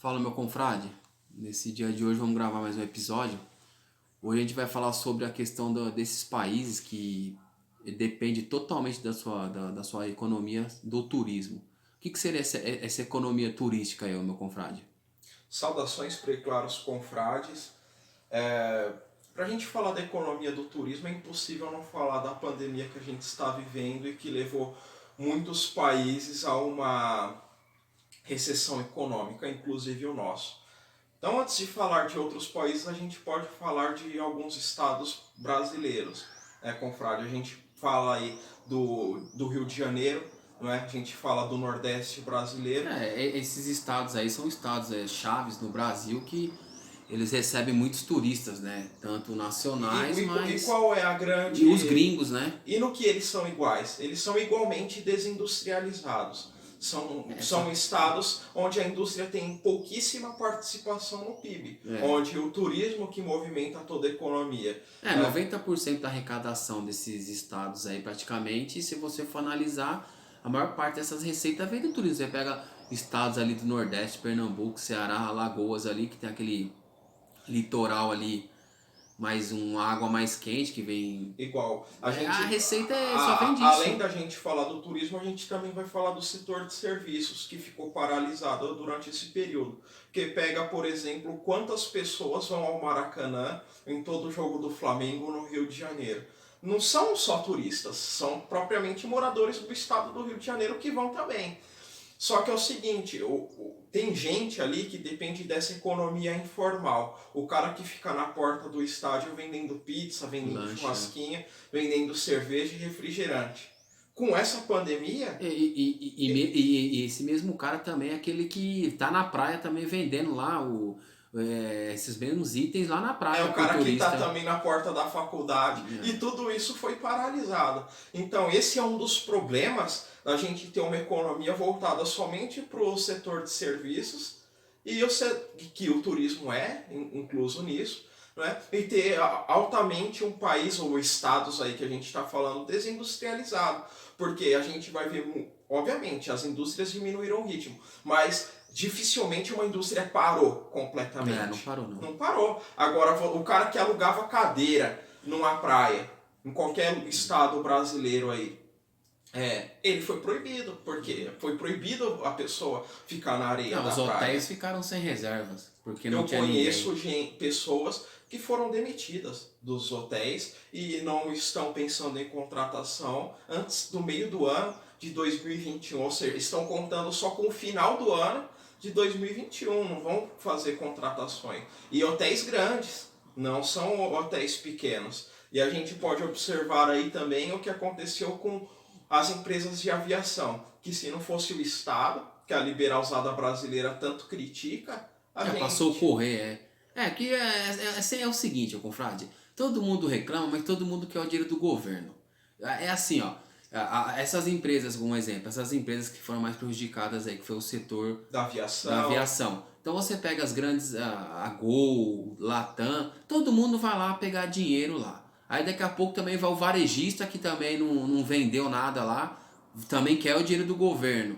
Fala, meu confrade. Nesse dia de hoje vamos gravar mais um episódio. Hoje a gente vai falar sobre a questão desses países que depende totalmente da sua economia do turismo. O que seria essa economia turística aí, meu confrade? Saudações preclaros confrades. Para a gente falar da economia do turismo, é impossível não falar da pandemia que a gente está vivendo e que levou muitos países a uma recessão econômica, inclusive o nosso. Então, antes de falar de outros países, a gente pode falar de alguns estados brasileiros, confrade? A gente fala aí do Rio de Janeiro, não é? A gente fala do Nordeste brasileiro. Esses estados aí são estados chaves no Brasil que eles recebem muitos turistas, né? Tanto nacionais, E mas... qual é a grande... E os gringos, né? E no que eles são iguais? Eles são igualmente desindustrializados. São estados onde a indústria tem pouquíssima participação no PIB, onde o turismo que movimenta toda a economia. 90% da arrecadação desses estados aí praticamente, se você for analisar, a maior parte dessas receitas vem do turismo. Você pega estados ali do Nordeste, Pernambuco, Ceará, Alagoas ali, que tem aquele litoral ali, mais uma água mais quente que vem... Igual. A receita só vem disso. Além da gente falar do turismo, a gente também vai falar do setor de serviços, que ficou paralisado durante esse período. Porque pega, por exemplo, quantas pessoas vão ao Maracanã em todo o jogo do Flamengo no Rio de Janeiro. Não são só turistas, são propriamente moradores do estado do Rio de Janeiro que vão também. Só que é o seguinte, tem gente ali que depende dessa economia informal. O cara que fica na porta do estádio vendendo pizza, vendendo churrasquinha, vendendo cerveja e refrigerante. Com essa pandemia... E esse mesmo cara também é aquele que tá na praia também vendendo lá esses mesmos itens lá na praia. É o cara que tá também na porta da faculdade. E tudo isso foi paralisado. Então esse é um dos problemas da gente ter uma economia voltada somente para o setor de serviços, e que o turismo é incluso nisso, né? E ter altamente um país ou estados aí que a gente está falando desindustrializado. Porque a gente vai ver, obviamente, as indústrias diminuíram o ritmo, mas dificilmente uma indústria parou completamente. Não parou não. Não parou. Agora, o cara que alugava cadeira numa praia, em qualquer estado brasileiro aí, ele foi proibido, porque foi proibido a pessoa ficar na areia da praia. Os hotéis ficaram sem reservas, porque não tinha ninguém. Eu conheço pessoas que foram demitidas dos hotéis e não estão pensando em contratação antes do meio do ano de 2021, ou seja, estão contando só com o final do ano de 2021, não vão fazer contratações. E hotéis grandes, não são hotéis pequenos. E a gente pode observar aí também o que aconteceu com as empresas de aviação, que se não fosse o Estado, que a liberalzada brasileira tanto critica, passou a correr, que é o seguinte, confrade, todo mundo reclama, mas todo mundo quer o dinheiro do governo. É assim, ó, essas empresas, como exemplo, essas empresas que foram mais prejudicadas aí, que foi o setor da aviação. Então você pega as grandes, a Gol, Latam, todo mundo vai lá pegar dinheiro lá. Aí daqui a pouco também vai o varejista que também não vendeu nada lá, também quer o dinheiro do governo.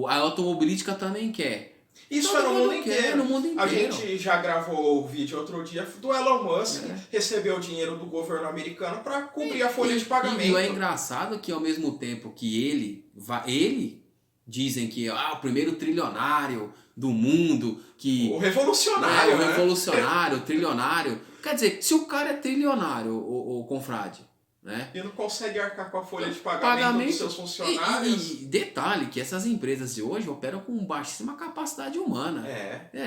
A automobilística também quer. Isso é no mundo inteiro. A inteiro. gente já gravou o vídeo outro dia do Elon Musk, recebeu o dinheiro do governo americano para cobrir a folha de pagamento. E é engraçado que ao mesmo tempo que ele dizem que o primeiro trilionário do mundo, que o revolucionário, o revolucionário, o trilionário. Quer dizer, se o cara é trilionário, o confrade, né? E não consegue arcar com a folha de pagamento dos seus funcionários. E detalhe que essas empresas de hoje operam com baixíssima capacidade humana.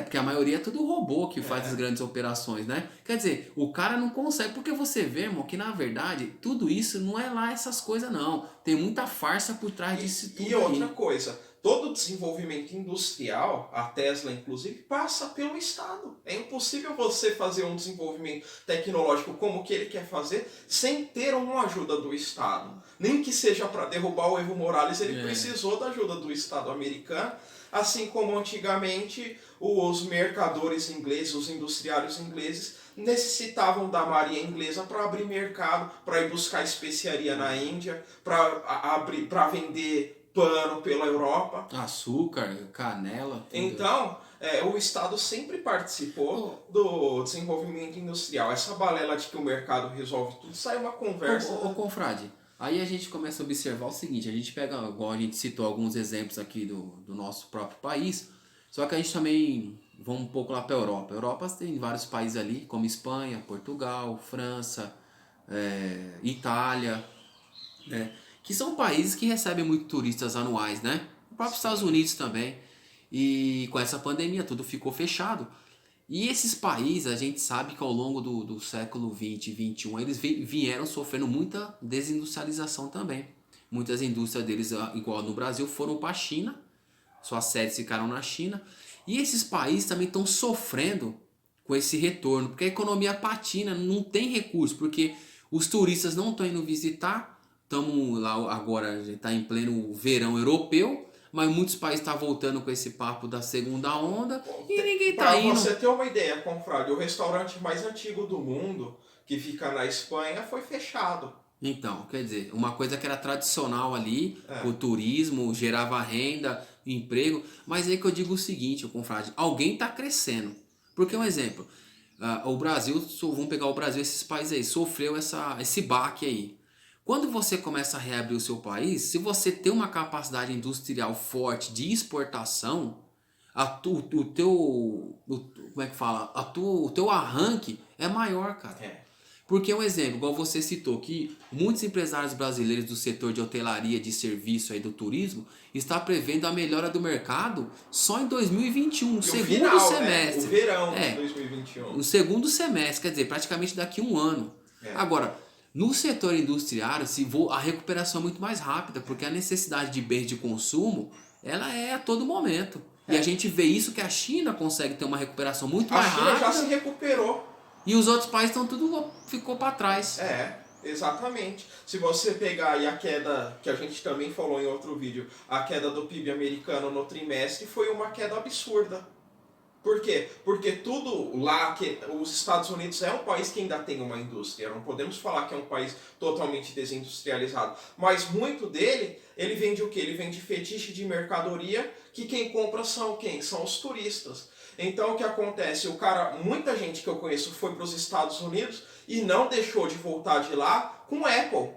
Porque a maioria é tudo robô que faz as grandes operações, né? Quer dizer, o cara não consegue, porque você vê, irmão, que na verdade tudo isso não é lá essas coisas não. Tem muita farsa por trás disso tudo. E outra coisa, todo desenvolvimento industrial, a Tesla inclusive, passa pelo Estado. É impossível você fazer um desenvolvimento tecnológico como o que ele quer fazer sem ter uma ajuda do Estado. Nem que seja para derrubar o Evo Morales, ele precisou da ajuda do Estado americano, assim como antigamente os mercadores ingleses, os industriários ingleses, necessitavam da marinha inglesa para abrir mercado, para ir buscar especiaria na Índia, para vender pano pela Europa. Açúcar, canela. Tudo. Então, O Estado sempre participou do desenvolvimento industrial. Essa balela de que o mercado resolve tudo, sai uma conversa... Ô, confrade, aí a gente começa a observar o seguinte, a gente pega, igual a gente citou alguns exemplos aqui do nosso próprio país, só que a gente também, vamos um pouco lá para a Europa. A Europa tem vários países ali, como Espanha, Portugal, França, Itália, né? Que são países que recebem muito turistas anuais, né? O próprio Estados Unidos também. E com essa pandemia tudo ficou fechado. E esses países, a gente sabe que ao longo do século 20 e 21, eles vieram sofrendo muita desindustrialização também. Muitas indústrias deles, igual no Brasil, foram para a China, suas sedes ficaram na China. E esses países também estão sofrendo com esse retorno, porque a economia patina, não tem recurso, porque os turistas não estão indo visitar. Estamos lá agora, a gente está em pleno verão europeu, mas muitos países estão voltando com esse papo da segunda onda e ninguém está indo. Para você ter uma ideia, confrade, o restaurante mais antigo do mundo, que fica na Espanha, foi fechado. Então, quer dizer, uma coisa que era tradicional ali, o turismo, gerava renda, emprego, mas aí que eu digo o seguinte, confrade, alguém está crescendo. Porque um exemplo, o Brasil, vamos pegar o Brasil, esses países aí, sofreu esse baque aí. Quando você começa a reabrir o seu país, se você tem uma capacidade industrial forte de exportação, como é que fala? O teu arranque é maior, cara. Porque um exemplo, igual você citou, que muitos empresários brasileiros do setor de hotelaria, de serviço aí do turismo, está prevendo a melhora do mercado só em 2021, no segundo final, semestre. O verão de 2021. No segundo semestre, quer dizer, praticamente daqui a um ano. Agora, no setor industriário, a recuperação é muito mais rápida, porque a necessidade de bens de consumo, ela é a todo momento. E a gente vê isso que a China consegue ter uma recuperação muito mais rápida. A China já se recuperou. E os outros países ficou para trás. Exatamente. Se você pegar aí a queda, que a gente também falou em outro vídeo, a queda do PIB americano no trimestre foi uma queda absurda. Por quê? Porque tudo lá, os Estados Unidos é um país que ainda tem uma indústria, não podemos falar que é um país totalmente desindustrializado, mas muito dele, ele vende o quê? Ele vende fetiche de mercadoria, que quem compra são quem? São os turistas. Então o que acontece? Muita gente que eu conheço foi para os Estados Unidos e não deixou de voltar de lá com Apple.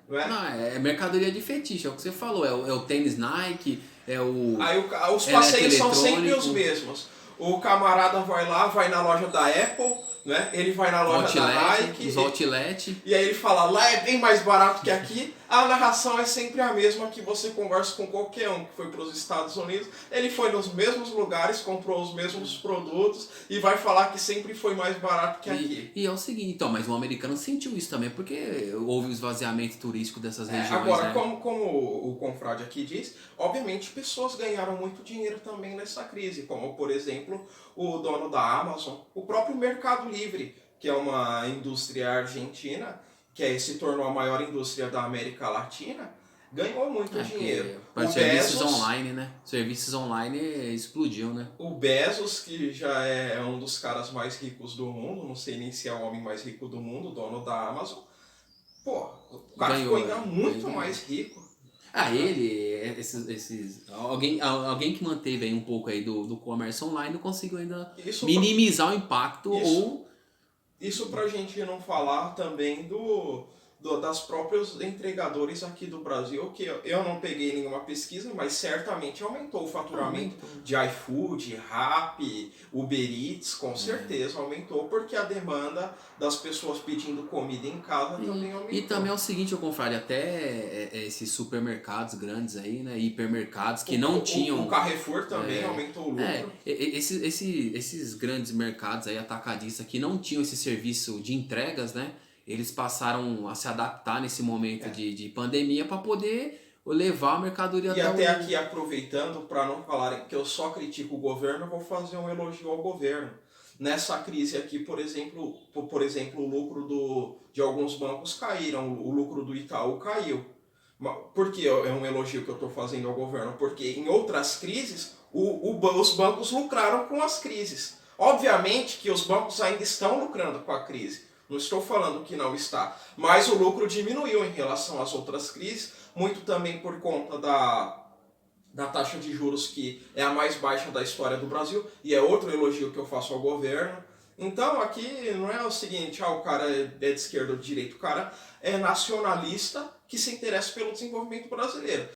Não, é mercadoria de fetiche, é o que você falou, é o tênis Nike, Aí os passeios são sempre os mesmos. O camarada vai lá, vai na loja da Apple, né? Ele vai na loja da Nike. Os outlet. E aí ele fala, lá é bem mais barato que aqui. A narração é sempre a mesma que você conversa com qualquer um que foi para os Estados Unidos. Ele foi nos mesmos lugares, comprou os mesmos produtos e vai falar que sempre foi mais barato que aqui. E é o seguinte, então, mas o americano sentiu isso também, porque houve o esvaziamento turístico dessas regiões. Agora, né? como o confrade aqui diz, obviamente pessoas ganharam muito dinheiro também nessa crise, como por exemplo o dono da Amazon, o próprio Mercado Livre, que é uma indústria argentina, que se tornou a maior indústria da América Latina, ganhou muito dinheiro. Para serviços online, né? Serviços online explodiu, né? O Bezos, que já é um dos caras mais ricos do mundo, não sei nem se é o homem mais rico do mundo, dono da Amazon, o cara ficou ainda muito mais rico. Alguém que manteve aí um pouco aí do comércio online conseguiu ainda minimizar o impacto Isso pra gente não falar também das próprios entregadores aqui do Brasil, que eu não peguei nenhuma pesquisa, mas certamente aumentou o faturamento de iFood, Rappi, Uber Eats, com certeza aumentou, porque a demanda das pessoas pedindo comida em casa também aumentou. E também é o seguinte, confrade, até esses supermercados grandes aí, né, hipermercados que não tinham... O Carrefour também aumentou o lucro. Esses grandes mercados aí, atacadistas, que não tinham esse serviço de entregas, né, eles passaram a se adaptar nesse momento de pandemia para poder levar a mercadoria até aqui, aproveitando, para não falarem que eu só critico o governo, eu vou fazer um elogio ao governo. Nessa crise aqui, por exemplo, o lucro de alguns bancos caíram, o lucro do Itaú caiu. Por que é um elogio que eu estou fazendo ao governo? Porque em outras crises, os bancos lucraram com as crises. Obviamente que os bancos ainda estão lucrando com a crise. Não estou falando que não está, mas o lucro diminuiu em relação às outras crises, muito também por conta da taxa de juros que é a mais baixa da história do Brasil, e é outro elogio que eu faço ao governo. Então aqui não é o seguinte, o cara é de esquerda ou de direita, o cara é nacionalista que se interessa pelo desenvolvimento brasileiro.